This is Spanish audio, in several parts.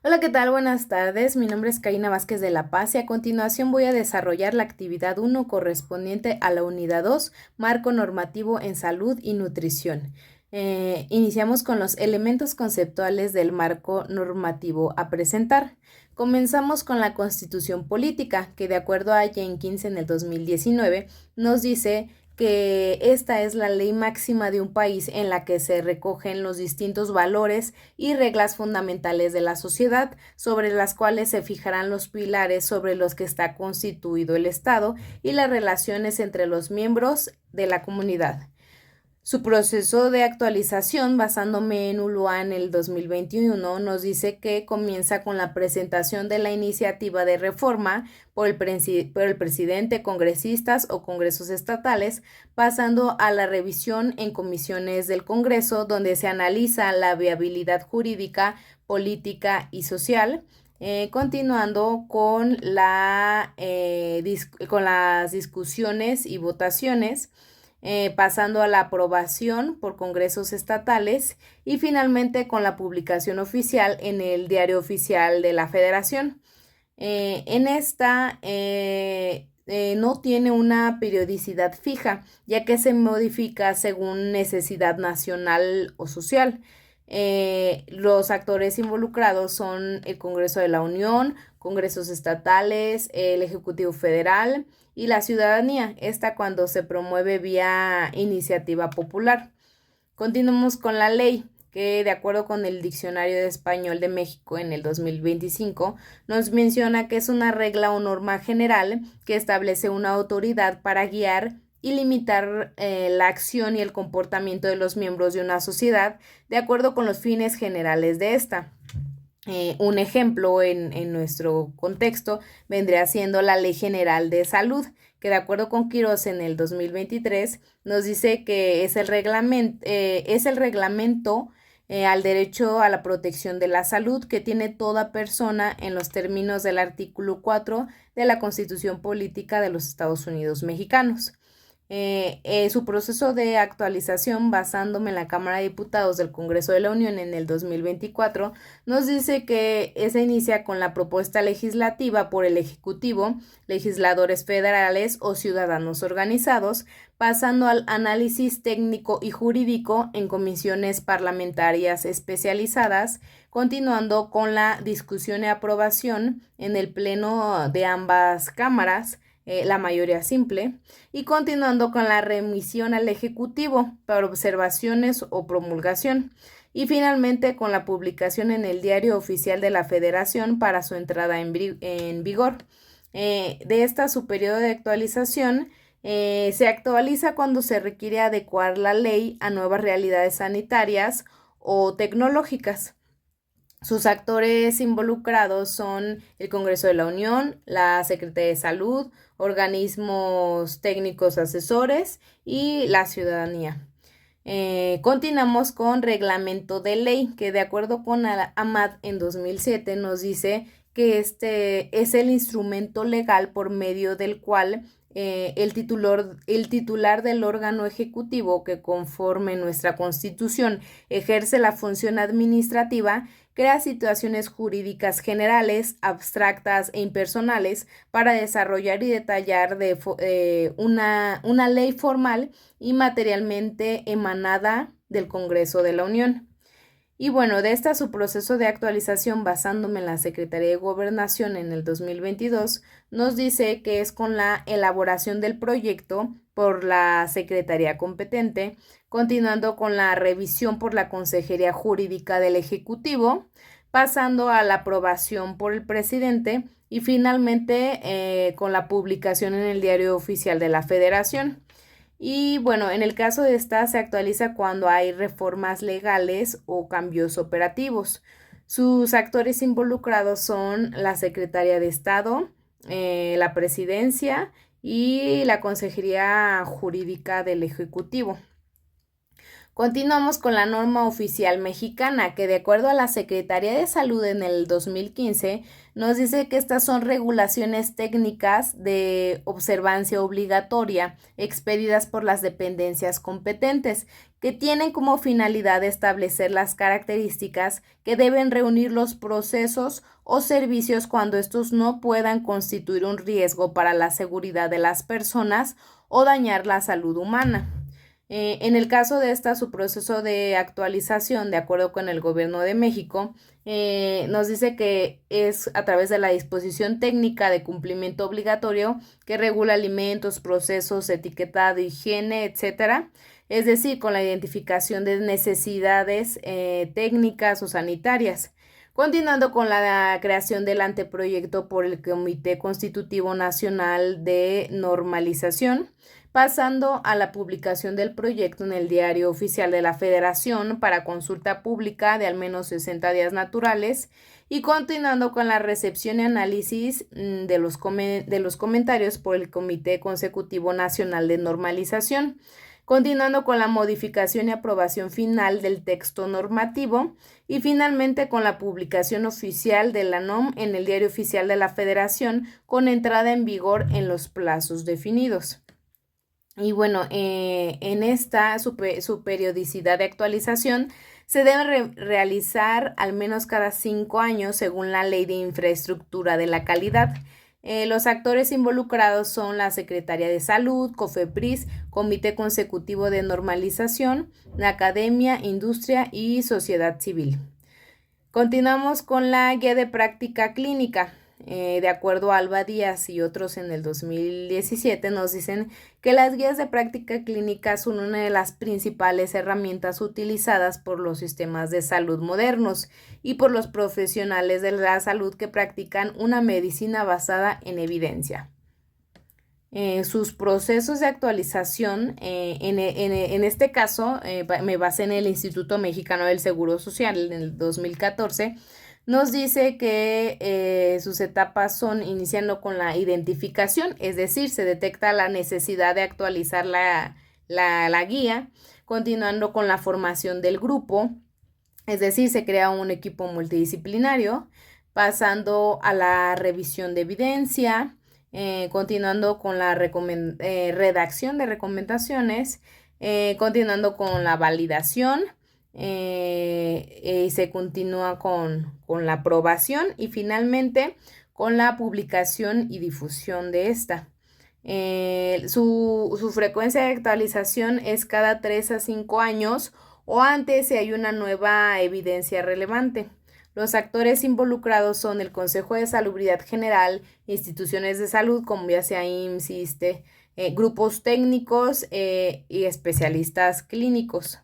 Hola, ¿qué tal? Buenas tardes. Mi nombre es Karina Vázquez de La Paz y a continuación voy a desarrollar la actividad 1 correspondiente a la unidad 2, Marco Normativo en Salud y Nutrición. Iniciamos con los elementos conceptuales del marco normativo a presentar. Comenzamos con la Constitución Política, que de acuerdo a Jenkins en el 2019 nos dice que esta es la ley máxima de un país en la que se recogen los distintos valores y reglas fundamentales de la sociedad, sobre las cuales se fijarán los pilares sobre los que está constituido el Estado y las relaciones entre los miembros de la comunidad. Su proceso de actualización, basándome en ULUA en el 2021, nos dice que comienza con la presentación de la iniciativa de reforma por el presidente, congresistas o congresos estatales, pasando a la revisión en comisiones del Congreso, donde se analiza la viabilidad jurídica, política y social. Continuando con las discusiones y votaciones, pasando a la aprobación por congresos estatales y finalmente con la publicación oficial en el Diario Oficial de la Federación. En esta no tiene una periodicidad fija, ya que se modifica según necesidad nacional o social. Los actores involucrados son el Congreso de la Unión, congresos estatales, el Ejecutivo Federal y la ciudadanía, esta cuando se promueve vía iniciativa popular. Continuamos con la ley, que de acuerdo con el Diccionario de Español de México en el 2025, nos menciona que es una regla o norma general que establece una autoridad para guiar y limitar la acción y el comportamiento de los miembros de una sociedad de acuerdo con los fines generales de esta. Un ejemplo en nuestro contexto vendría siendo la Ley General de Salud, que de acuerdo con Quirós en el 2023 nos dice que es el reglamento al derecho a la protección de la salud que tiene toda persona en los términos del artículo 4 de la Constitución Política de los Estados Unidos Mexicanos. Su proceso de actualización, basándome en la Cámara de Diputados del Congreso de la Unión en el 2024, nos dice que se inicia con la propuesta legislativa por el Ejecutivo, legisladores federales o ciudadanos organizados, pasando al análisis técnico y jurídico en comisiones parlamentarias especializadas, continuando con la discusión y aprobación en el pleno de ambas cámaras, la mayoría simple, y continuando con la remisión al Ejecutivo para observaciones o promulgación, y finalmente con la publicación en el Diario Oficial de la Federación para su entrada en vigor. De esta, su periodo de actualización se actualiza cuando se requiere adecuar la ley a nuevas realidades sanitarias o tecnológicas. Sus actores involucrados son el Congreso de la Unión, la Secretaría de Salud, organismos técnicos asesores y la ciudadanía. Continuamos con reglamento de ley, que de acuerdo con AMAD en 2007 nos dice que este es el instrumento legal por medio del cual el titular del órgano ejecutivo que conforme nuestra Constitución ejerce la función administrativa crea situaciones jurídicas generales, abstractas e impersonales para desarrollar y detallar una ley formal y materialmente emanada del Congreso de la Unión. Y bueno, de esta su proceso de actualización, basándome en la Secretaría de Gobernación en el 2022, nos dice que es con la elaboración del proyecto por la Secretaría competente, continuando con la revisión por la Consejería Jurídica del Ejecutivo, pasando a la aprobación por el presidente y finalmente con la publicación en el Diario Oficial de la Federación. Y bueno, en el caso de esta se actualiza cuando hay reformas legales o cambios operativos. Sus actores involucrados son la Secretaría de Estado, la Presidencia y la Consejería Jurídica del Ejecutivo. Continuamos con la norma oficial mexicana, que de acuerdo a la Secretaría de Salud en el 2015, nos dice que estas son regulaciones técnicas de observancia obligatoria expedidas por las dependencias competentes, que tienen como finalidad establecer las características que deben reunir los procesos o servicios cuando estos no puedan constituir un riesgo para la seguridad de las personas o dañar la salud humana. En el caso de su proceso de actualización, de acuerdo con el Gobierno de México, nos dice que es a través de la disposición técnica de cumplimiento obligatorio que regula alimentos, procesos, etiquetado, higiene, etcétera. Es decir, con la identificación de necesidades técnicas o sanitarias. Continuando con la creación del anteproyecto por el Comité Constitutivo Nacional de Normalización, pasando a la publicación del proyecto en el Diario Oficial de la Federación para consulta pública de al menos 60 días naturales y continuando con la recepción y análisis de los comentarios por el Comité Consecutivo Nacional de Normalización, continuando con la modificación y aprobación final del texto normativo y finalmente con la publicación oficial de la NOM en el Diario Oficial de la Federación con entrada en vigor en los plazos definidos. Y bueno, en su periodicidad de actualización se debe realizar al menos cada 5 años según la Ley de Infraestructura de la Calidad. Los actores involucrados son la Secretaría de Salud, COFEPRIS, Comité Consecutivo de Normalización, la Academia, Industria y Sociedad Civil. Continuamos con la Guía de Práctica Clínica. De acuerdo a Alba Díaz y otros en el 2017 nos dicen que las guías de práctica clínica son una de las principales herramientas utilizadas por los sistemas de salud modernos y por los profesionales de la salud que practican una medicina basada en evidencia. Sus procesos de actualización, en este caso me basé en el Instituto Mexicano del Seguro Social en el 2014, nos dice que sus etapas son iniciando con la identificación, es decir, se detecta la necesidad de actualizar la guía, continuando con la formación del grupo, es decir, se crea un equipo multidisciplinario, pasando a la revisión de evidencia, continuando con la redacción de recomendaciones, continuando con la validación, y se continúa con la aprobación y finalmente con la publicación y difusión de esta. Su frecuencia de actualización es cada 3 a 5 años o antes si hay una nueva evidencia relevante. Los actores involucrados son el Consejo de Salubridad General, instituciones de salud como ya sea IMSS, ISSSTE, grupos técnicos y especialistas clínicos.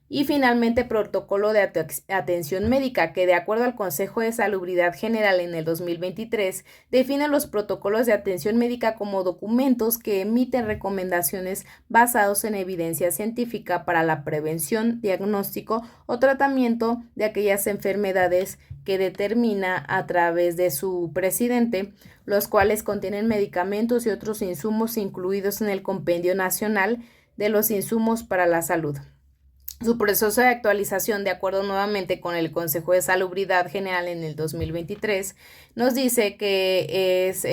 Y finalmente, protocolo de atención médica, que de acuerdo al Consejo de Salubridad General en el 2023, define los protocolos de atención médica como documentos que emiten recomendaciones basados en evidencia científica para la prevención, diagnóstico o tratamiento de aquellas enfermedades que determina a través de su presidente, los cuales contienen medicamentos y otros insumos incluidos en el Compendio Nacional de los Insumos para la Salud. Su proceso de actualización, de acuerdo nuevamente con el Consejo de Salubridad General en el 2023, nos dice que es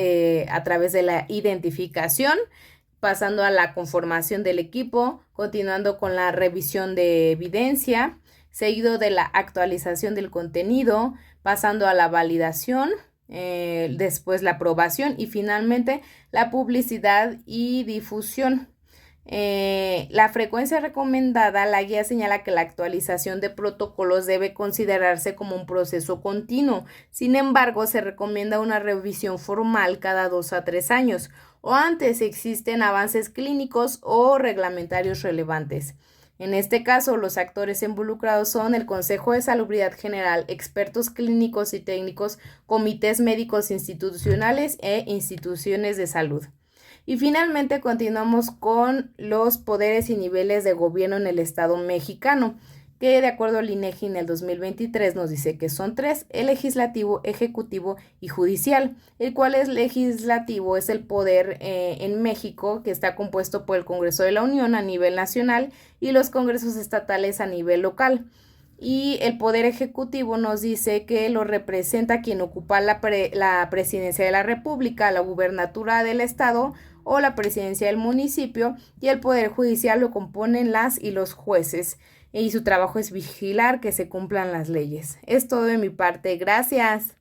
a través de la identificación, pasando a la conformación del equipo, continuando con la revisión de evidencia, seguido de la actualización del contenido, pasando a la validación, después la aprobación y finalmente la publicidad y difusión. La frecuencia recomendada, la guía señala que la actualización de protocolos debe considerarse como un proceso continuo. Sin embargo, se recomienda una revisión formal cada 2 a 3 años o antes si existen avances clínicos o reglamentarios relevantes. En este caso, los actores involucrados son el Consejo de Salubridad General, expertos clínicos y técnicos, comités médicos institucionales e instituciones de salud. Y finalmente continuamos con los poderes y niveles de gobierno en el Estado mexicano, que de acuerdo al INEGI en el 2023 nos dice que son 3, el legislativo, ejecutivo y judicial, el cual es legislativo, es el poder en México que está compuesto por el Congreso de la Unión a nivel nacional y los congresos estatales a nivel local. Y el Poder Ejecutivo nos dice que lo representa quien ocupa la presidencia de la República, la gubernatura del Estado o la presidencia del municipio, y el Poder Judicial lo componen las y los jueces, y su trabajo es vigilar que se cumplan las leyes. Es todo de mi parte. Gracias.